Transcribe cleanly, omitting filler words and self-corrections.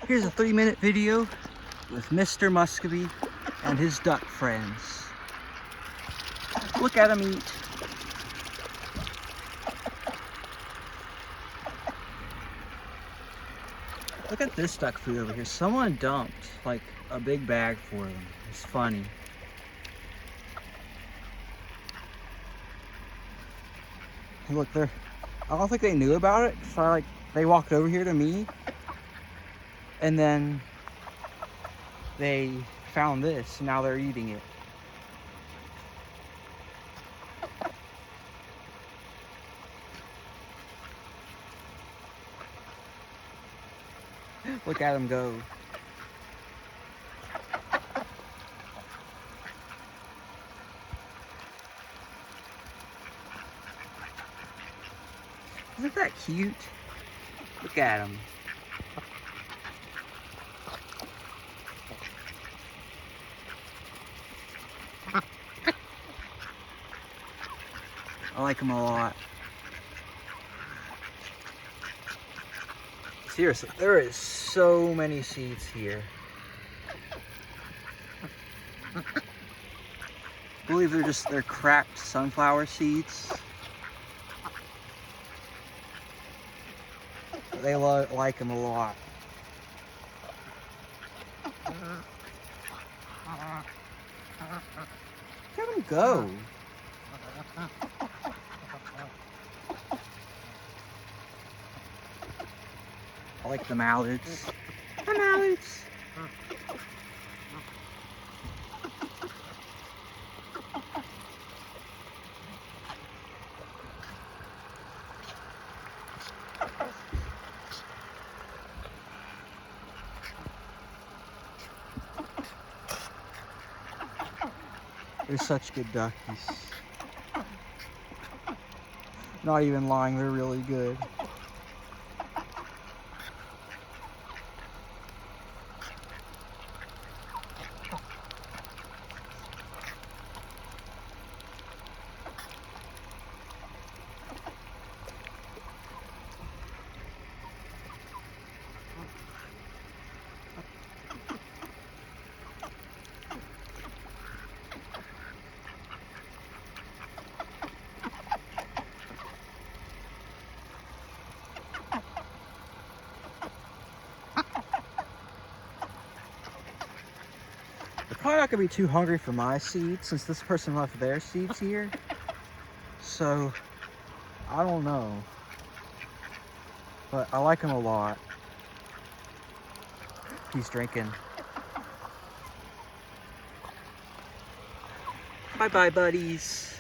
Here's a 3-minute video with Mr. Muscovy and his duck friends. Look at him eat. Look at this duck food over here. Someone dumped like a big bag for them. It's funny. Look, I don't think they knew about it. So they walked over here to me, and then they found this. And now they're eating it. Look at them go. Isn't that cute? Look at them. I like them a lot. Seriously, there is so many seeds here. I believe they're cracked sunflower seeds. They like them a lot. Let them go. I like the mallards. The mallards. They're such good duckies. Not even lying, they're really good. They're probably not gonna be too hungry for my seeds since this person left their seeds here. So, I don't know. But I like them a lot. He's drinking. Bye-bye, buddies.